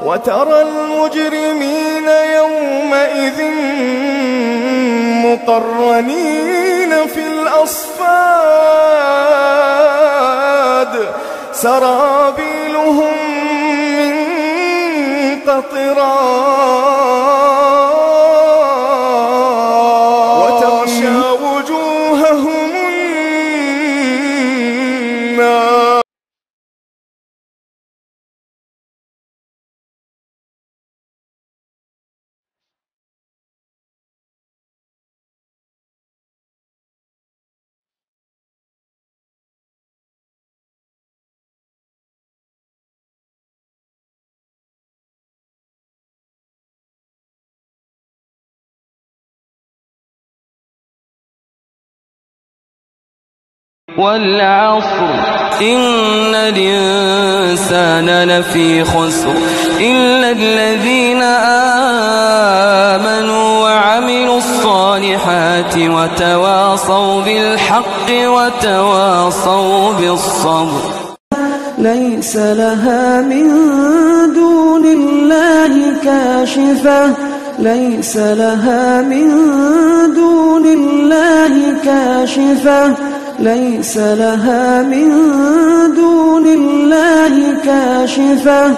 وترى المجرمين يومئذ مقرنين في الأصفاد سرابيلهم من قطران وتغشى وجوههم النار. والعصر إن الإنسان لفي خسر إلا الذين آمنوا وعملوا الصالحات وتواصوا بالحق وتواصوا بالصبر. ليس لها من دون الله كاشفة ليس لها من دون الله كاشفة ليس لها من دون الله كاشفة